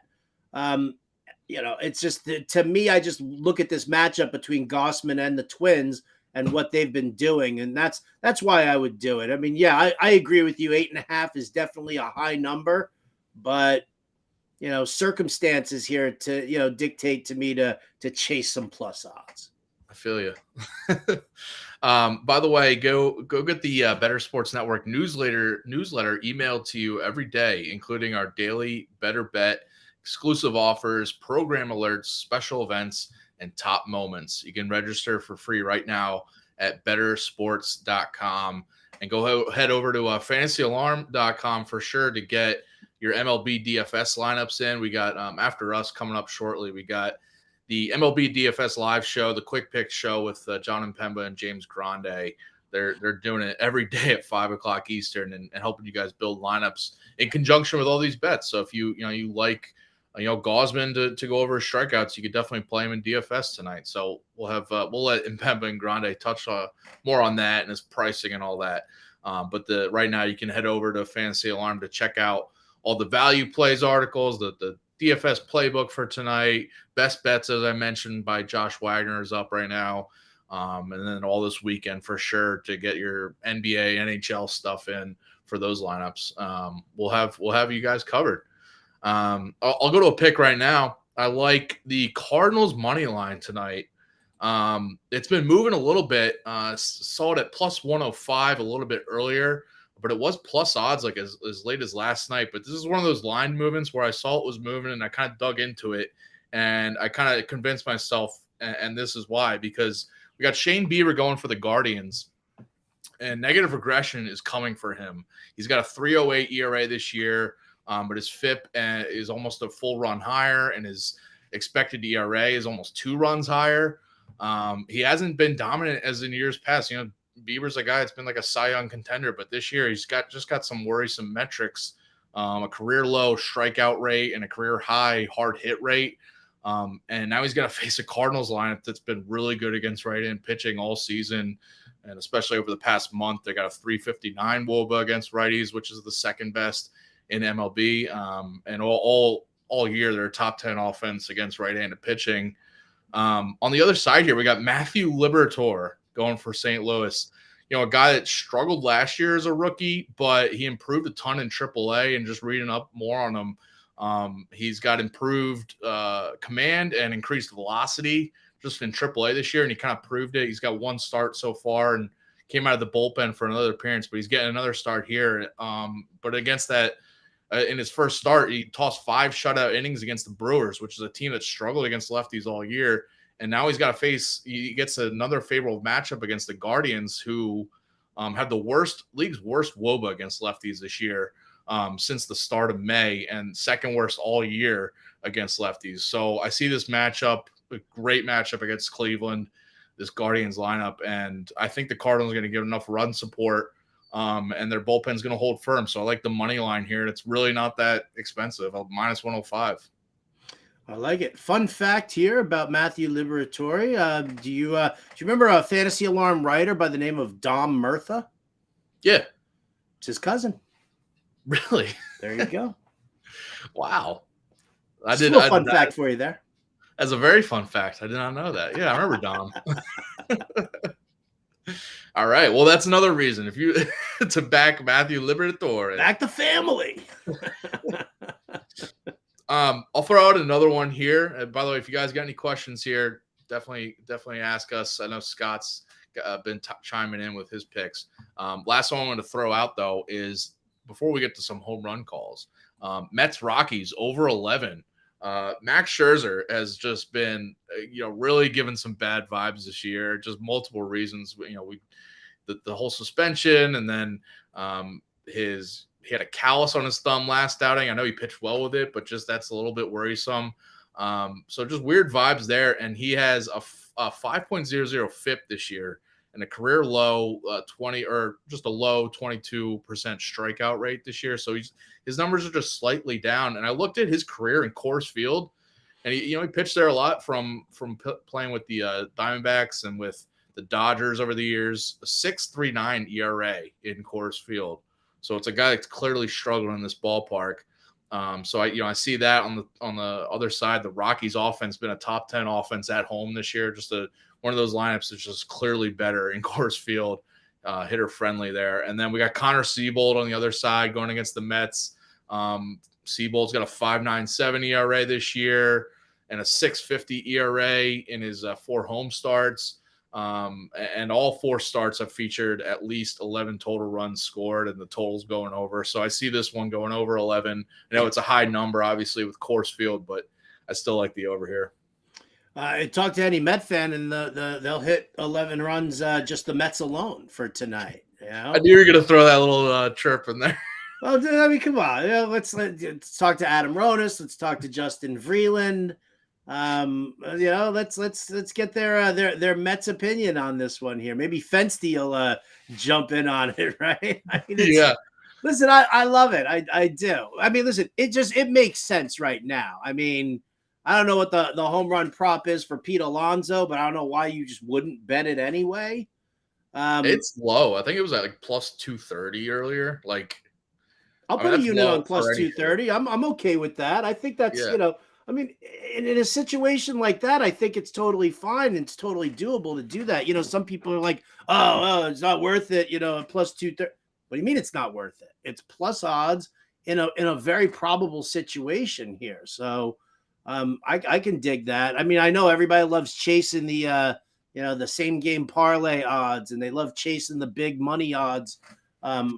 It's just to me, I just look at this matchup between Gossman and the Twins and what they've been doing, and that's why I would do it. I mean, yeah, I agree with you. 8.5 is definitely a high number, but circumstances here to dictate to me to chase some plus odds. I feel you. By the way, go get the Bettor Sports Network newsletter emailed to you every day, including our daily Better Bet, exclusive offers, program alerts, special events, and top moments. You can register for free right now at bettersports.com and go head over to fantasyalarm.com for sure to get your MLB DFS lineups in. We got after us coming up shortly. We got the MLB DFS live show, the quick pick show with John Impemba and James Grande. They're doing it every day at 5:00 Eastern and helping you guys build lineups in conjunction with all these bets. So if you like Gausman to go over his strikeouts, you could definitely play him in DFS tonight. So we'll let Impemba and Grande touch more on that and his pricing and all that. But right now you can head over to Fantasy Alarm to check out all the value plays articles, the DFS playbook for tonight, best bets, as I mentioned, by Josh Wagner is up right now. And then all this weekend for sure to get your NBA, NHL stuff in for those lineups. We'll have you guys covered. I'll go to a pick right now. I like the Cardinals money line tonight. It's been moving a little bit. Saw it at plus 105 a little bit earlier, but it was plus odds like as late as last night. But this is one of those line movements where I saw it was moving and I kind of dug into it and I kind of convinced myself, and this is why, because we got Shane Bieber going for the Guardians, and negative regression is coming for him. He's got a 3.08 ERA this year, but his FIP is almost a full run higher, and his expected ERA is almost 2 runs higher. He hasn't been dominant as in years past. Bieber's a guy that's been like a Cy Young contender, but this year he's got some worrisome metrics, a career low strikeout rate and a career high hard hit rate. And now he's got to face a Cardinals lineup that's been really good against right-hand pitching all season, and especially over the past month. They got a 359 WOBA against righties, which is the second best in MLB. And all year they're a top 10 offense against right-handed pitching. On the other side here, we got Matthew Liberatore going for St. Louis. A guy that struggled last year as a rookie, but he improved a ton in AAA, and just reading up more on him, he's got improved command and increased velocity just in AAA this year, and he kind of proved it. He's got 1 start so far and came out of the bullpen for another appearance, but he's getting another start here. But against that, in his first start, he tossed 5 shutout innings against the Brewers, which is a team that struggled against lefties all year. And now he gets another favorable matchup against the Guardians, who have the league's worst WOBA against lefties this year since the start of May, and second worst all year against lefties. So I see this matchup, a great matchup against Cleveland, this Guardians lineup, and I think the Cardinals are going to give enough run support, and their bullpen's going to hold firm. So I like the money line here. It's really not that expensive, minus 105. I like it. Fun fact here about Matthew Liberatore. Do you remember a Fantasy Alarm writer by the name of Dom Murtha? Yeah. It's his cousin. Really? There you go. Wow. Fun fact for you there. That's a very fun fact. I did not know that. Yeah, I remember Dom. All right. Well, that's another reason if you to back Matthew Liberatore. Back the family. I'll throw out another one here. By the way, if you guys got any questions here, definitely ask us. I know Scott's been chiming in with his picks. Last one I want to throw out, though, is before we get to some home run calls, Mets Rockies over 11. Max Scherzer has just been, really given some bad vibes this year. Just multiple reasons. The whole suspension, and then he had a callus on his thumb last outing. I know he pitched well with it, but just that's a little bit worrisome. So just weird vibes there. And he has a 5.00 FIP this year and a career low 20 or just a low 22% strikeout rate this year. So his numbers are just slightly down. And I looked at his career in Coors Field, and he pitched there a lot from playing with the Diamondbacks and with the Dodgers over the years. A 6.39 ERA in Coors Field. So it's a guy that's clearly struggling in this ballpark. So I see that on the other side. The Rockies offense been a top 10 offense at home this year. Just one of those lineups that's just clearly better in Coors Field, hitter friendly there. And then we got Connor Seabold on the other side going against the Mets. Seabold's got a 5.97 ERA this year and a 6.50 ERA in his 4 home starts. And all 4 starts have featured at least 11 total runs scored, and the total's going over. So I see this one going over 11. I know it's a high number, obviously, with Coors Field, but I still like the over here. I talked to any Met fan, and they'll hit 11 runs just the Mets alone for tonight. I knew you were going to throw that little chirp in there. Well, I mean, come on. Let's talk to Adam Ronis. Let's talk to Justin Vreeland. Let's get their Mets opinion on this one here. Maybe Fensty will jump in on it, right? I mean, yeah. Listen, I love it. I do. I mean, listen, it makes sense right now. I mean, I don't know what the home run prop is for Pete Alonso, but I don't know why you just wouldn't bet it anyway. It's low. I think it was at like plus 230 earlier. I'll put a unit on plus 230. I'm okay with that. I think that's I mean, in a situation like that, I think it's totally fine and it's totally doable to do that. Some people are like, oh, it's not worth it, plus 230. What do you mean it's not worth it? It's plus odds in a very probable situation here. So I can dig that. I mean, I know everybody loves chasing the same game parlay odds, and they love chasing the big money odds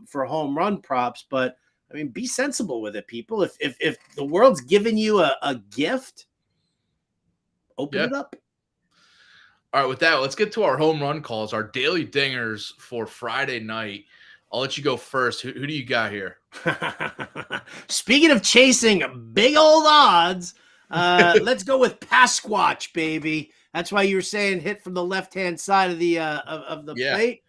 for home run props. But I mean, be sensible with it, people. If the world's giving you a gift, open it up. All right, with that, let's get to our home run calls, our daily dingers for Friday night. I'll let you go first. Who do you got here? Speaking of chasing big old odds, let's go with Pasquatch, baby. That's why you were saying hit from the left-hand side of the plate.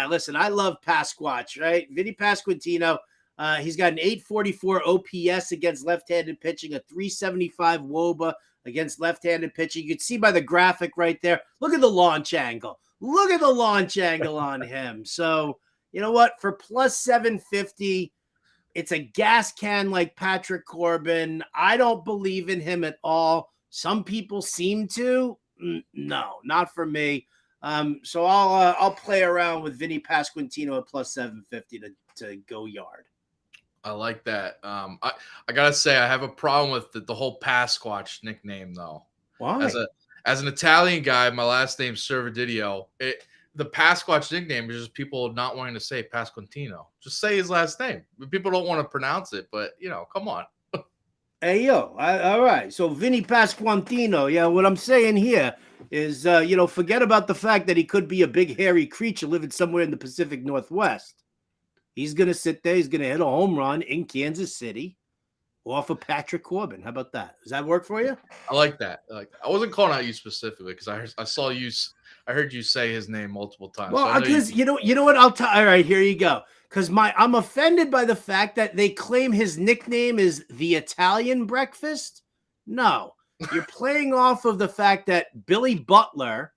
Listen, I love Pasquatch, right? Vinny Pasquantino. He's got an 844 OPS against left-handed pitching, a 375 WOBA against left-handed pitching. You can see by the graphic right there. Look at the launch angle. Look at the launch angle on him. So, you know what? For plus 750, it's a gas can like Patrick Corbin. I don't believe in him at all. Some people seem to. No, not for me. So I'll play around with Vinny Pasquantino at plus 750 to go yard. I like that. I gotta say I have a problem with the whole Pasquatch nickname though. Why? As an Italian guy, my last name's Servodidio. The Pasquatch nickname is just people not wanting to say Pasquantino. Just say his last name. People don't want to pronounce it, but come on. Hey yo, all right. So Vinny Pasquantino. Yeah, what I'm saying here is, forget about the fact that he could be a big hairy creature living somewhere in the Pacific Northwest. He's going to sit there. He's going to hit a home run in Kansas City off of Patrick Corbin. How about that? Does that work for you? I like that. I wasn't calling out you specifically because I saw you. I heard you say his name multiple times. Well, because you know what? All right, here you go. Because I'm offended by the fact that they claim his nickname is the Italian breakfast. No, you're playing off of the fact that Billy Butler,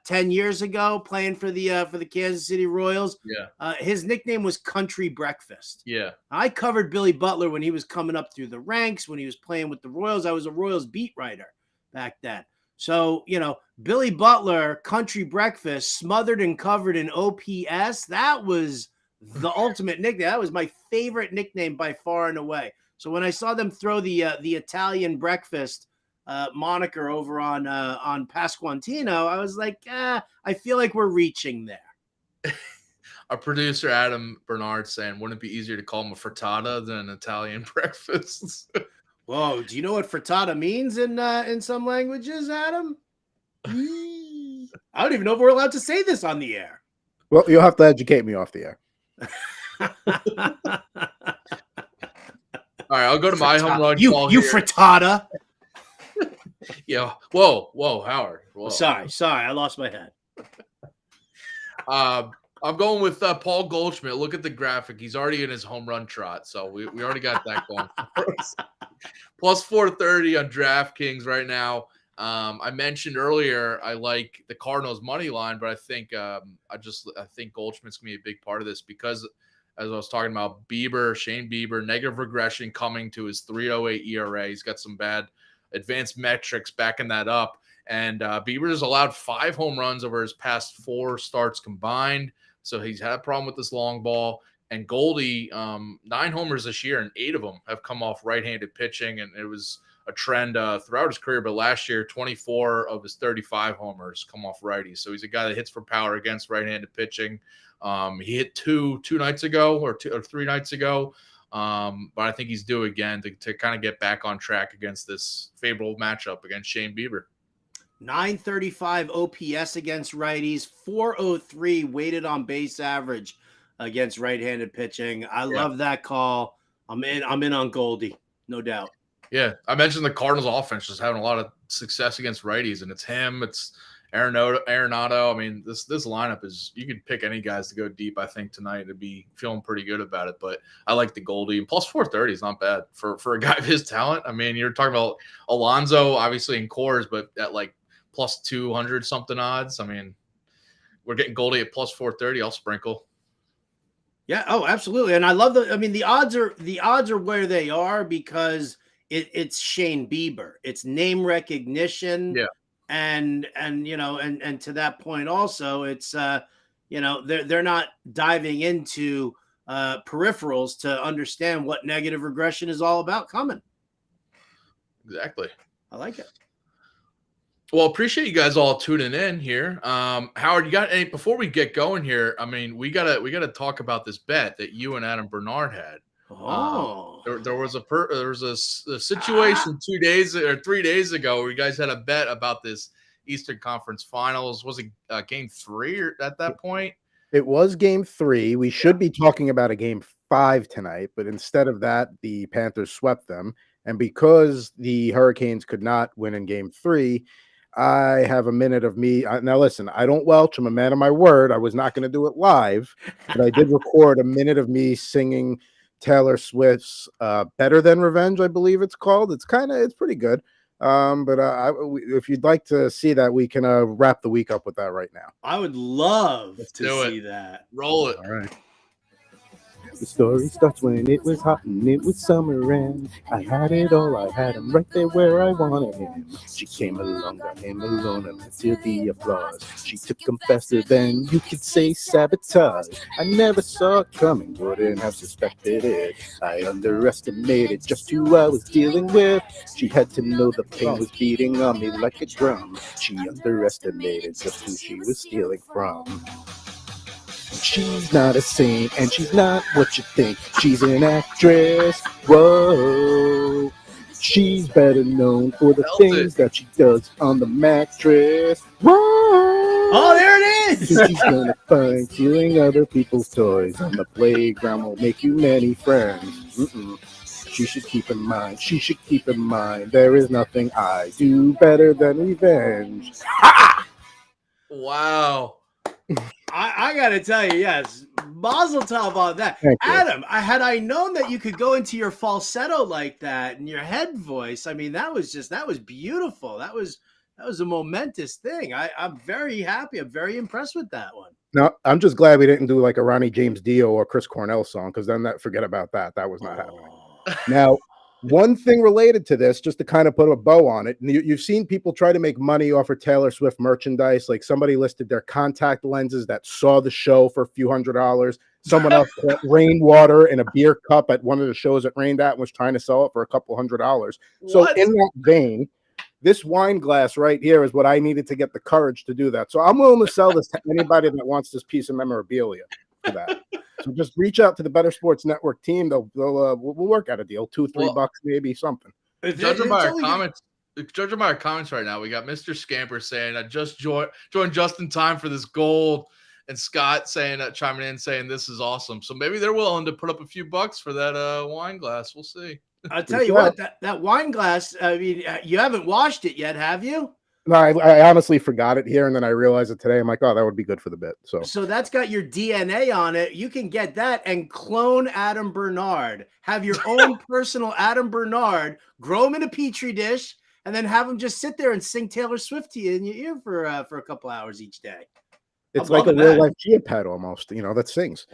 10 years ago, playing for the Kansas City Royals. Yeah. His nickname was Country Breakfast. Yeah. I covered Billy Butler when he was coming up through the ranks, when he was playing with the Royals. I was a Royals beat writer back then. So, Billy Butler, Country Breakfast, smothered and covered in OPS. That was the ultimate nickname. That was my favorite nickname by far and away. So when I saw them throw the Italian Breakfast moniker over on Pasquantino, I was like, I feel like we're reaching there. Our producer Adam Bernard saying, wouldn't it be easier to call him a frittata than an Italian breakfast? Whoa, do you know what frittata means in some languages, Adam? I don't even know if we're allowed to say this on the air. Well, you'll have to educate me off the air. All right, I'll go to my home run call You here. frittata. Yeah. Whoa, Howard. Whoa. Sorry, I lost my head. I'm going with Paul Goldschmidt. Look at the graphic. He's already in his home run trot, so we already got that going for us. Plus 430 on DraftKings right now. I mentioned earlier I like the Cardinals money line, but I think Goldschmidt's gonna be a big part of this because, as I was talking about, Shane Bieber, negative regression coming to his 3.08 ERA. He's got some bad advanced metrics backing that up. And Bieber has allowed 5 home runs over his past 4 starts combined. So he's had a problem with this long ball. And Goldie, 9 homers this year, and 8 of them have come off right-handed pitching. And it was a trend throughout his career. But last year, 24 of his 35 homers come off righties. So he's a guy that hits for power against right-handed pitching. He hit two nights ago or 3 nights ago. But I think he's due again to kind of get back on track against this favorable matchup against Shane Bieber. 935 OPS against righties, 403 weighted on base average against right-handed pitching. I love that call. I'm in on Goldie, no doubt. Yeah, I mentioned the Cardinals offense just having a lot of success against righties, and it's him, it's Arenado. I mean, this lineup is, you could pick any guys to go deep, I think, tonight to be feeling pretty good about it. But I like the Goldie. And plus 430 is not bad for a guy of his talent. I mean, you're talking about Alonso, obviously in cores, but at like plus 200 something odds. I mean, we're getting Goldie at plus 430. I'll sprinkle. Yeah. Oh, absolutely. And I love the odds are where they are because it's Shane Bieber. It's name recognition. Yeah. And to that point also, it's they're not diving into peripherals to understand what negative regression is all about coming. Exactly. I like it. Well, appreciate you guys all tuning in here. Howard, you got any before we get going here? I mean, we gotta talk about this bet that you and Adam Bernard had. There was a situation 2 days or 3 days ago where you guys had a bet about this Eastern Conference Finals. Was it game 3 or at that point? It was game 3. We should be talking about a game 5 tonight, but instead of that, the Panthers swept them. And because the Hurricanes could not win in game 3, I have a minute of me. Now, listen, I don't welch. I'm a man of my word. I was not going to do it live, but I did record a minute of me singing Taylor Swift's Better Than Revenge, I believe it's called. It's pretty good. But if you'd like to see that, we can wrap the week up with that right now. I would love to see that. Roll it. All right. The story starts when it was hot and it was summer and I had it all. I had him right there where I wanted him. She came along, got him alone, and let's hear the applause. She took him faster than you could say sabotage. I never saw it coming, wouldn't have suspected it. I underestimated just who I was dealing with. She had to know the pain was beating on me like a drum. She underestimated just who she was stealing from. She's not a saint, and she's not what you think. She's an actress. Whoa. She's better known for the things that she does on the mattress. Whoa. Oh, there it is. She's gonna find stealing other people's toys on the playground will make you many friends. She should keep in mind. She should keep in mind. There is nothing I do better than revenge. Wow. I got to tell you, yes, mazel tov on that. Adam, had I known that you could go into your falsetto like that and your head voice, I mean, that was beautiful. That was a momentous thing. I'm very happy. I'm very impressed with that one. No, I'm just glad we didn't do like a Ronnie James Dio or Chris Cornell song, because then forget about that. That was not happening. Now, one thing related to this, just to kind of put a bow on it, you've seen people try to make money off of Taylor Swift merchandise. Like somebody listed their contact lenses that saw the show for a few $100s. Someone else put rainwater in a beer cup at one of the shows it rained at and was trying to sell it for a couple $100s. So in that vein, this wine glass right here is what I needed to get the courage to do that. So I'm willing to sell this to anybody that wants this piece of memorabilia for that. So just reach out to the Better Sports Network team. We'll work out a deal. $2-3 maybe, something. Judging by our comments right now, we got Mr. Scamper saying I just joined just in time for this gold, and Scott saying chiming in saying this is awesome. So maybe they're willing to put up a few bucks for that wine glass. We'll see. I'll tell you what, that wine glass. I mean, you haven't washed it yet, have you? No, I honestly forgot it here, and then I realized it today. I'm like, oh, that would be good for the bit. So that's got your DNA on it. You can get that and clone Adam Bernard. Have your own personal Adam Bernard. Grow him in a petri dish, and then have him just sit there and sing Taylor Swift to you in your ear for a couple hours each day. It's like a real life chia pet almost. That sings.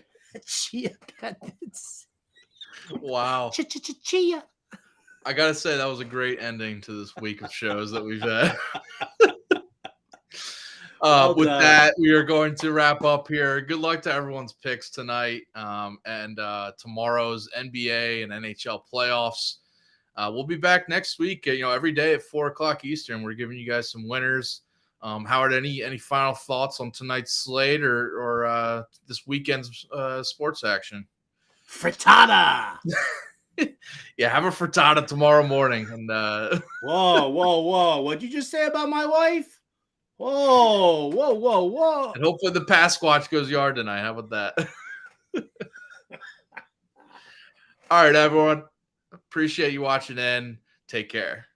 Chia pet. Wow. Chia. I gotta say that was a great ending to this week of shows that we've had. With that, we are going to wrap up here. Good luck to everyone's picks tonight, and tomorrow's NBA and NHL playoffs. We'll be back next week. Every day at 4:00 Eastern. We're giving you guys some winners. Howard, any final thoughts on tonight's slate or this weekend's sports action? Frittata. Yeah, have a frittata tomorrow morning. And whoa! What'd you just say about my wife? Whoa! And hopefully the Pasquatch goes yard tonight. How about that? All right, everyone. Appreciate you watching in. Take care.